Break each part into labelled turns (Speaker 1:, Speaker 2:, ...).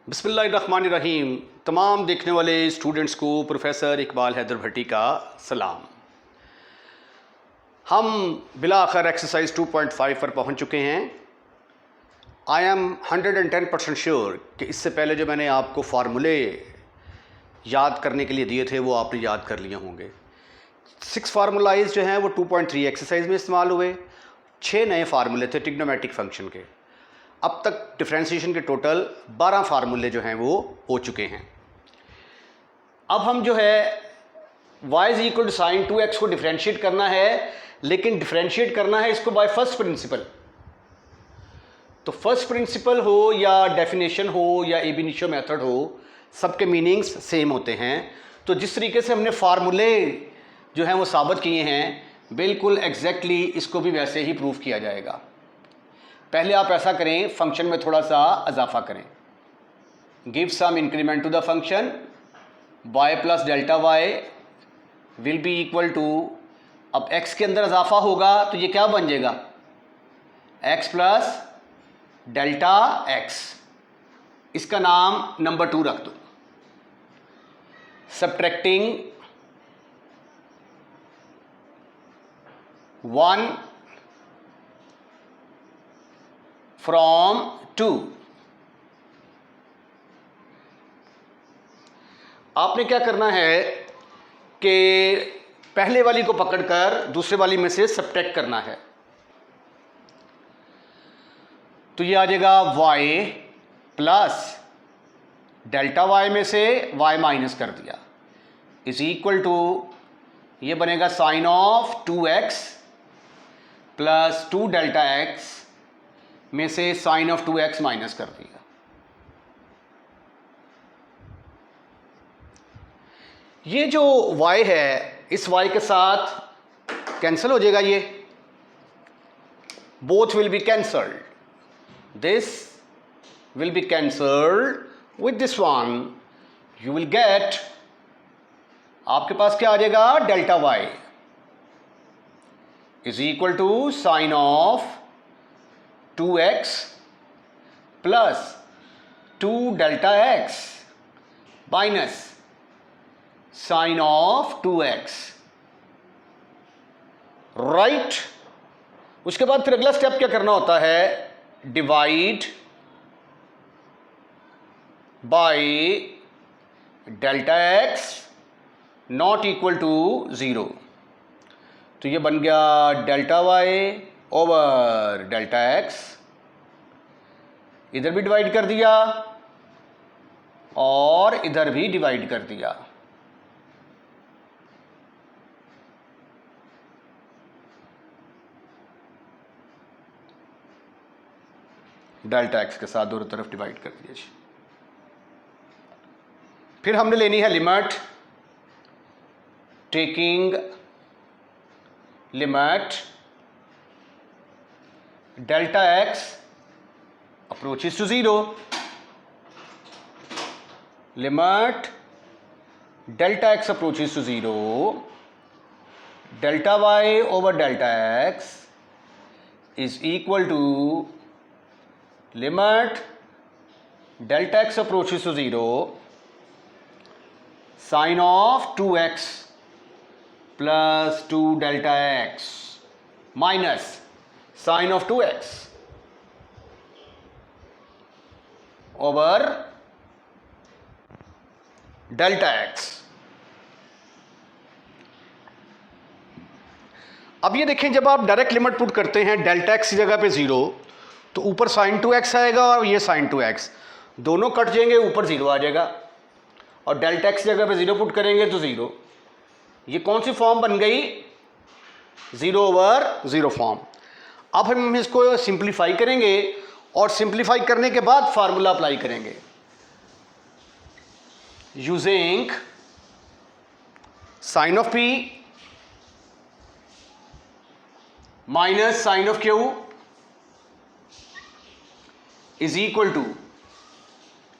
Speaker 1: बिस्मिल्लाहिर्रहमानिर्रहीम। तमाम देखने वाले स्टूडेंट्स को प्रोफेसर इकबाल हैदर भट्टी का सलाम। हम बिला आखिर एक्सरसाइज 2.5 पर पहुंच चुके हैं। आई एम 110% श्योर कि इससे पहले जो मैंने आपको फार्मूले याद करने के लिए दिए थे वो आपने याद कर लिए होंगे। 6 फार्मूलाइज जो हैं वो 2.3 एक्सरसाइज में इस्तेमाल हुए। 6 नए फार्मूले थे ट्रिग्नोमेट्रिक फंक्शन के। अब तक डिफ्रेंशिएशन के टोटल 12 फार्मूले जो हैं वो हो चुके हैं। अब हम जो है y is equal to sine 2x को डिफ्रेंशिएट करना है, लेकिन डिफ्रेंशिएट करना है इसको बाय फर्स्ट प्रिंसिपल। तो फर्स्ट प्रिंसिपल हो या डेफिनेशन हो या एब इनिशियो मेथड हो, सबके मीनिंग्स सेम होते हैं। तो जिस तरीके से हमने फार्मूले जो हैं वो साबित किए हैं, बिल्कुल एग्जैक्टली इसको भी वैसे ही प्रूव किया जाएगा। पहले आप ऐसा करें, फंक्शन में थोड़ा सा इजाफा करें। Give some increment to the function, y plus delta y will be equal to, अब x के अंदर इजाफा होगा तो ये क्या बन जाएगा, x प्लस डेल्टा x। इसका नाम नंबर 2 रख दो। Subtracting 1 from 2। आपने क्या करना है कि पहले वाली को पकड़कर दूसरे वाली में से सब्ट्रैक्ट करना है। तो ये आ जाएगा y प्लस डेल्टा y में से y माइनस कर दिया इज इक्वल टू, ये बनेगा sine of 2x plus 2 delta x में से साइन ऑफ 2x माइनस कर दिया। ये जो y है इस y के साथ कैंसिल हो जाएगा, ये both will be cancelled, this will be cancelled with this one. You will get, आपके पास क्या आ जाएगा, delta y is equal to sine of 2x plus 2 delta x minus sine of 2x, right. उसके बाद फिर अगला स्टेप क्या करना होता है, divide by delta x not equal to 0। तो ये बन गया delta y over delta x, इधर भी डिवाइड कर दिया और इधर भी डिवाइड कर दिया। डेल्टा x के साथ दोनों तरफ डिवाइड कर दिया जी। फिर हमने लेनी है limit, taking limit delta x approaches to 0, limit delta x approaches to 0, delta y over delta x is equal to limit delta x approaches to 0 sine of 2x plus 2 delta x minus sine of 2x over delta x। अब ये देखें, जब आप direct limit put करते हैं delta x की जगह पे 0, तो ऊपर साइन 2x आएगा और ये साइन 2x दोनों कट जाएंगे, ऊपर 0 आ जाएगा। और डेल्टा x की जगह पे 0 पुट करेंगे तो 0। ये कौन सी फॉर्म बन गई, 0 ओवर 0 फॉर्म। अब हम इसको सिंप्लीफाई करेंगे और सिंप्लीफाई करने के बाद फार्मूला अप्लाई करेंगे using sine of p minus sine of q is equal to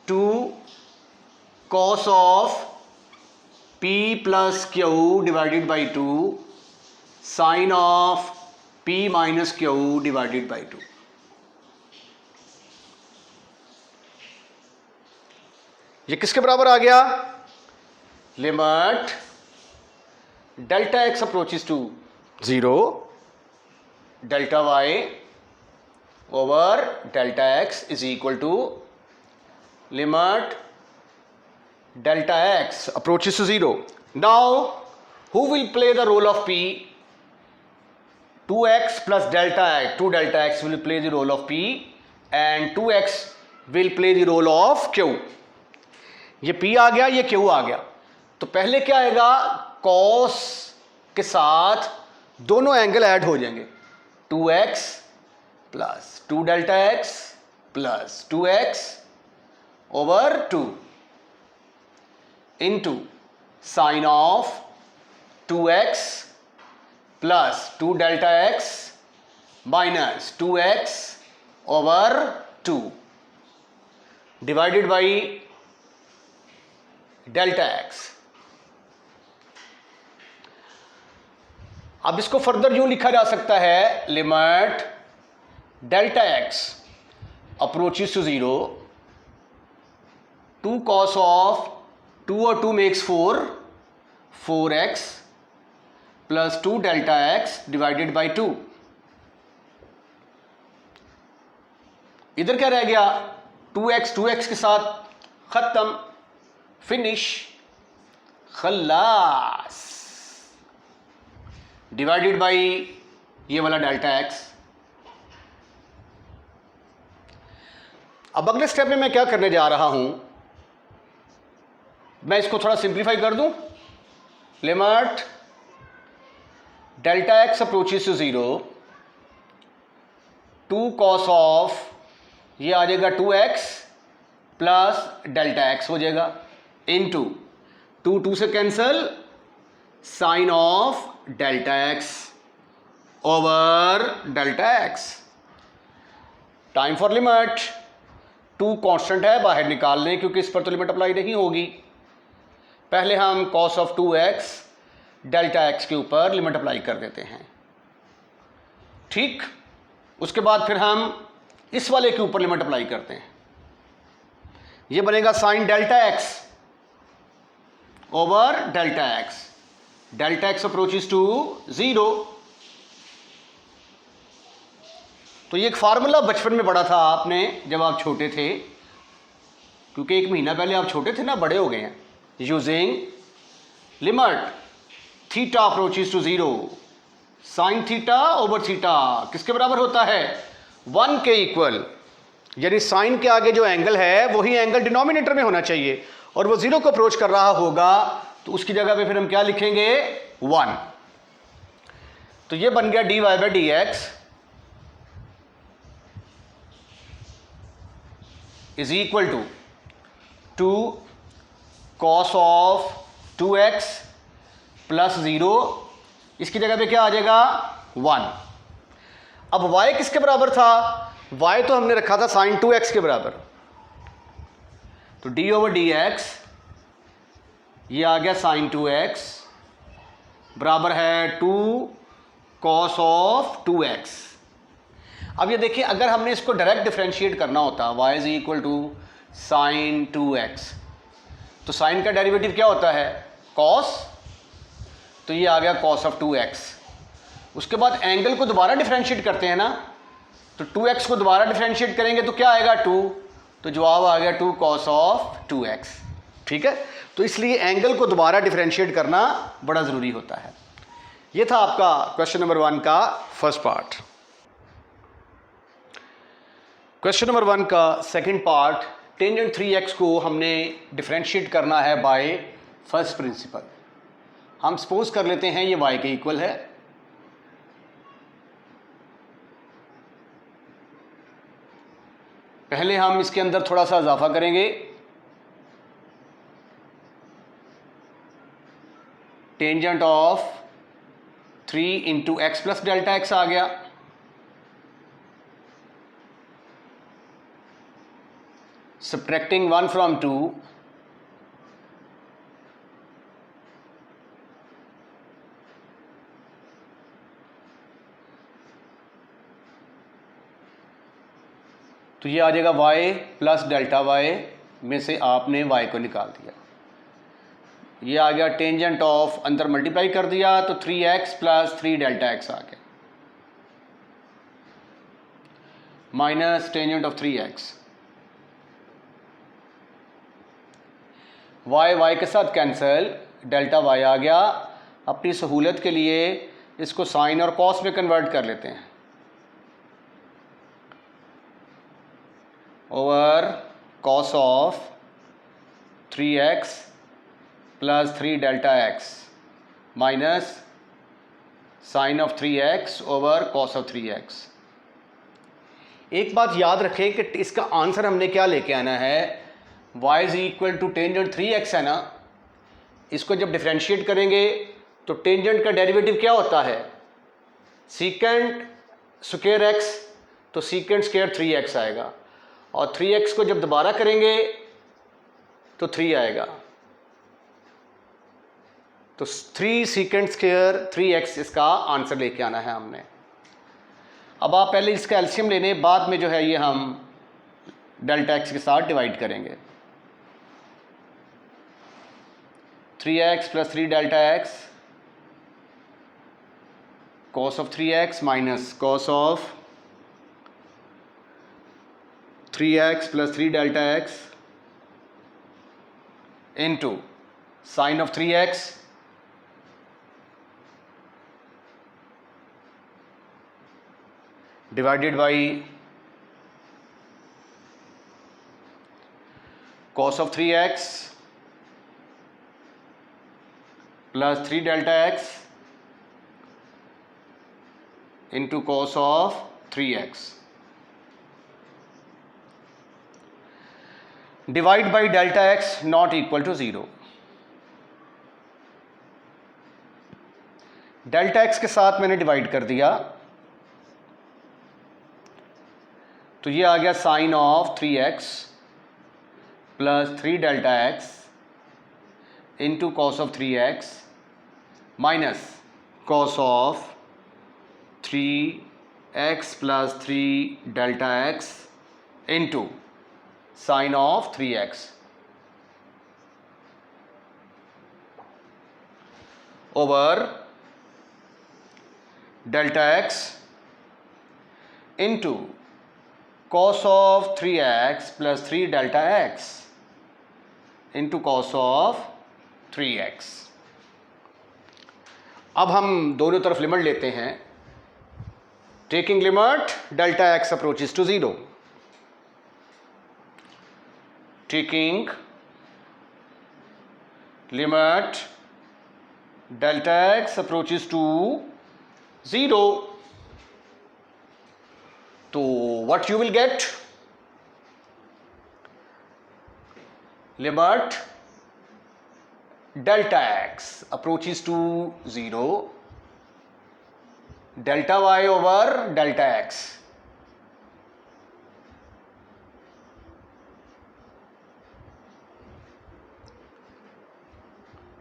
Speaker 1: 2 cos of p plus q divided by 2 sine of p minus q divided by 2। ये किसके बराबर आ गया? Limit delta x approaches to 0, delta y over delta x is equal to limit delta x approaches to 0. Now, who will play the role of P? 2x plus delta x, 2 delta x will play the role of P and 2x will play the role of Q. ये P आ गया, ये Q आ गया। तो पहले क्या आएगा? cos के साथ दोनों एंगल ऐड हो जाएंगे, 2x plus 2 delta x plus 2x over 2 into sine of 2x plus 2 delta x minus 2x over 2 divided by delta x। अब इसको फर्दर यूं लिखा जा सकता है, limit delta x approaches to 0, 2 cos of 2 और 2 makes 4, 4x plus 2 delta x divided by 2। इधर क्या रह गया? 2x के साथ खत्म, फिनिश, खल्लास, डिवाइडेड बाई ये वाला डेल्टा x। अब अगले स्टेप में मैं क्या करने जा रहा हूं, मैं इसको थोड़ा सिंप्लीफाई कर दूं। Limit delta x approaches to 0, 2 cos of ये आ जाएगा 2x प्लस डेल्टा एक्स हो जाएगा इनटू 2 से cancel, sine of delta x over delta x. Time for limit, 2 constant है, बाहर निकाल लें क्योंकि इस पर तो लिमिट अप्लाई नहीं होगी। पहले हम cos of 2x delta x के ऊपर लिमिट अप्लाई कर देते हैं, ठीक। उसके बाद फिर हम इस वाले के ऊपर लिमिट अप्लाई करते हैं, ये बनेगा sine delta x over delta x, delta x approaches to 0। तो ये एक फार्मूला बचपन में पढ़ा था आपने जब आप छोटे थे, क्योंकि 1 महीना पहले आप छोटे थे ना, बड़े हो गए हैं। Using limit theta approaches to 0, sine theta over theta किसके बराबर होता है? 1 के इक्वल, यानी साइन के आगे जो एंगल है वही एंगल डिनोमिनेटर में होना चाहिए, और वो 0 को अप्रोच कर रहा होगा तो उसकी जगह पे फिर हम क्या लिखेंगे? 1। तो ये बन गया dy by d x is equal to 2 cos of 2x plus 0, इसकी जगह पे क्या आ जाएगा? 1। अब y किसके बराबर था? y तो हमने रखा था साइन 2x के बराबर, तो d ओवर डी एक्स ये आ गया साइन 2x बराबर है 2 cos ऑफ 2x। अब ये देखिए, अगर हमने इसको डायरेक्ट डिफरेंशिएट करना होता y is equal to sine 2x, तो साइन का डेरिवेटिव क्या होता है? cos, तो ये आ गया cos ऑफ 2x। उसके बाद एंगल को दोबारा डिफरेंशिएट करते हैं ना, तो 2x को दोबारा डिफरेंशिएट करेंगे तो क्या आएगा? 2, तो जवाब आ गया 2 cos ऑफ 2x, ठीक है। तो इसलिए एंगल को दोबारा डिफरेंशिएट करना बड़ा ज़रूरी होता है। ये था आपका क्वेश्चन नंबर 1 का फर्स्ट पार्ट। क्वेश्चन नंबर 1 का सेकंड पार्ट, टेंजेंट 3x को हमने डिफरेंशिएट करना है बाय फर्स्ट प्रिंसिपल। हम सपोज कर लेते हैं ये y के इक्वल है, पहले हम इसके अंदर थोड़ा सा इजाफा करेंगे, tangent of 3 into X plus delta X आ गया, subtracting 1 from 2, तो ये आ जाएगा y प्लस डेल्टा y में से आपने y को निकाल दिया। ये आ गया टेंजेंट ऑफ, अंदर मल्टीप्लाई कर दिया तो 3x प्लस 3 डेल्टा x आ गया, minus tangent of 3x, y के साथ कैंसिल, डेल्टा y आ गया। अपनी सहूलत के लिए इसको साइन और कॉस में कन्वर्ट कर लेते हैं, over cos of 3x plus 3 delta x minus sine of 3x over cos of 3x। एक बात याद रखें कि इसका आंसर हमने क्या लेके आना है, y is equal to tangent 3x है ना। इसको जब डिफरेंशिएट करेंगे तो टेंजेंट का डेरिवेटिव क्या होता है, सीकेंट स्क्वायर x, तो सीकेंट स्क्वायर 3x आएगा, और 3x को जब दोबारा करेंगे तो 3 आएगा, तो 3 सीकेंट स्क्वायर 3x इसका आंसर लेके आना है हमने। अब आप पहले इसका एलसीएम लेने, बाद में जो है ये हम डेल्टा x के साथ डिवाइड करेंगे। 3x plus 3 delta x cos of 3x minus cos of 3x plus 3 delta x into sin of 3x divided by cos of 3x plus 3 delta x into cos of 3x, divide by delta x not equal to 0। Delta x के साथ मैंने divide कर दिया तो ये आ गया sine of 3x plus 3 delta x into cos of 3x minus cos of 3x plus 3 delta x into sine of 3x over delta x into cos of 3x plus 3 delta x into cos of 3x। अब हम दोनों तरफ limit लेते हैं। Taking limit delta x approaches to 0, taking limit delta x approaches to 0, so what you will get, limit delta x approaches to 0, delta y over delta x,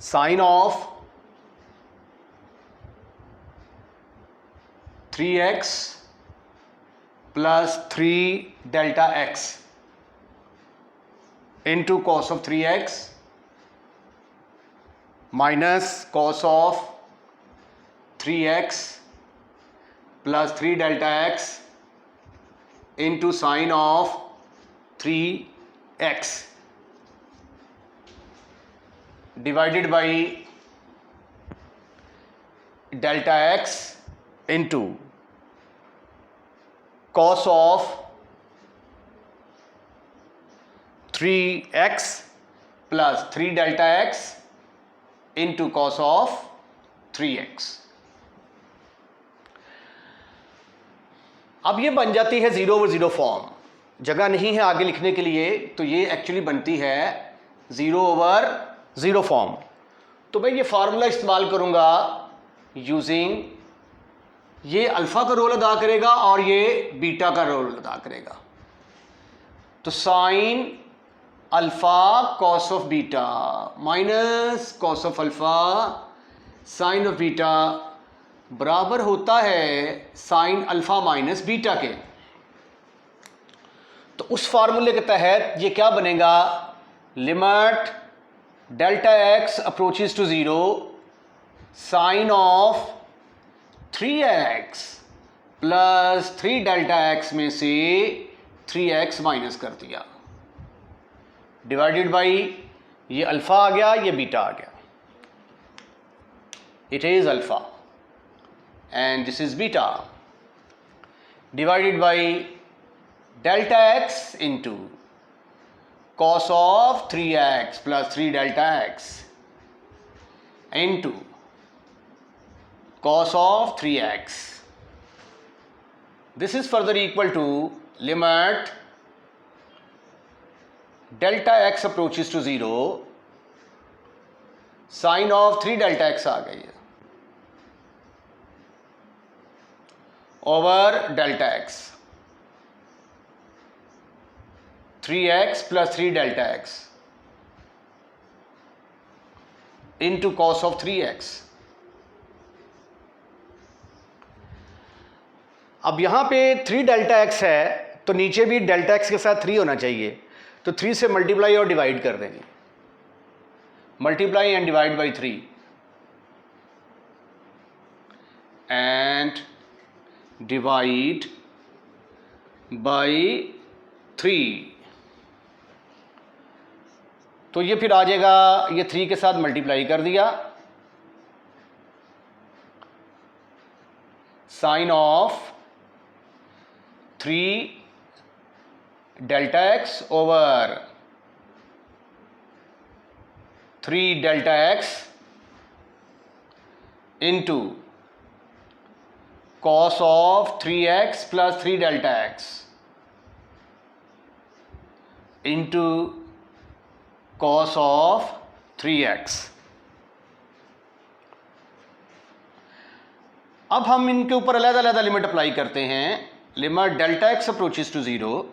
Speaker 1: sine of 3x plus 3 delta x into cos of 3x minus cos of 3x plus 3 delta x into sine of 3x divided by delta x into cos of 3x plus 3 delta x into cos of 3x। अब ये बन जाती है 0 over 0 form, जगह नहीं है आगे लिखने के लिए, तो ये एक्चुअली बनती है 0 ओवर 0 फॉर्म। तो मैं ये फार्मूला इस्तेमाल करूंगा यूजिंग, ये अल्फ़ा का रोल अदा करेगा और ये बीटा का रोल अदा करेगा। तो sine alpha cos of beta minus cos of alpha sine of beta बराबर होता है साइन अल्फ़ा माइनस बीटा के। तो उस फार्मूले के तहत ये क्या बनेगा, limit delta x approaches to 0, sine of 3x plus 3 delta x में से 3x माइनस कर दिया, डिवाइडेड बाई ये अल्फ़ा आ गया, ये बीटा आ गया. It is alpha and this is beta, divided by delta x into cos of 3x plus 3 delta x into cos of 3x. This is further equal to limit delta x approaches to 0, sin of 3 delta x आ गई है over delta x, 3x plus 3 delta x into cos of 3x. अब यहां पे 3 delta x है तो नीचे भी delta x के साथ 3 होना चाहिए, तो 3 से मल्टीप्लाई और डिवाइड कर देंगे, multiply and divide by 3 and divide by 3. तो ये फिर आ जाएगा, ये 3 के साथ मल्टीप्लाई कर दिया, sine of 3 delta x over 3 delta x into cos of 3x plus 3 delta x into cos of 3x. अब हम इनके ऊपर अलग-अलग लिमिट अप्लाई करते हैं. Limit delta x approaches to 0,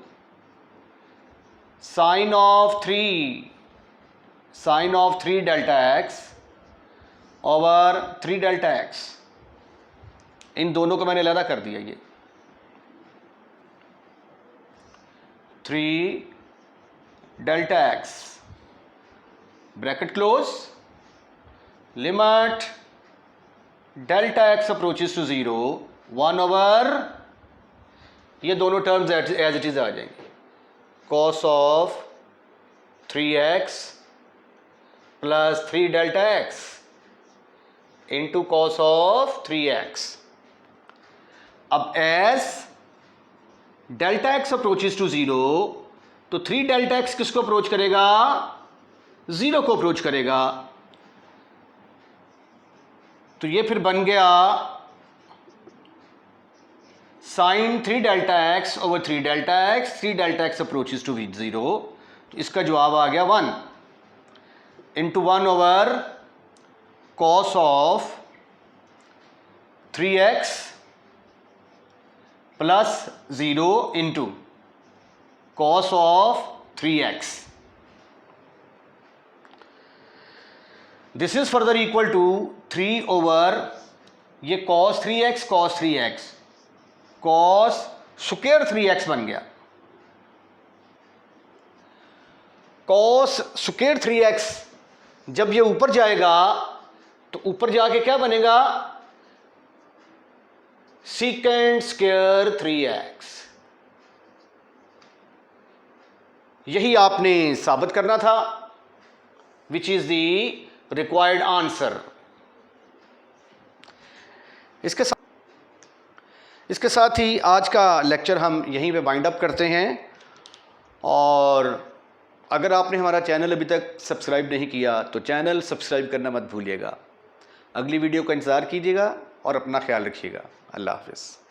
Speaker 1: sine of 3 delta x over 3 delta x. इन दोनों को मैंने अलग कर दिया, ये 3 delta x bracket close, limit delta x approaches to 0, 1 over ये दोनों टर्म्स एज इट इज आ जाएंगे, cos of 3x plus 3 delta x into cos of 3x. अब as delta x approaches to 0, तो 3 डेल्टा एक्स किसको approach करेगा? 0 को approach करेगा. तो ये फिर बन गया sine 3 delta x over 3 delta x, 3 delta x approaches to 0. तो इसका जवाब आ गया 1 into 1 over cos of 3x plus 0 into cos of 3x. This is further equal to 3 over ये cos 3x cos square 3x बन गया, cos square 3x. जब ये ऊपर जाएगा तो ऊपर जाके क्या बनेगा? Secant square 3x. यही आपने साबित करना था, which is the required answer. इसके साथ ही आज का लेक्चर हम यहीं पे वाइंड अप करते हैं. और अगर आपने हमारा चैनल अभी तक सब्सक्राइब नहीं किया तो चैनल सब्सक्राइब करना मत भूलिएगा. अगली वीडियो का इंतज़ार कीजिएगा और अपना ख्याल रखिएगा. अल्लाह हाफ़िज़.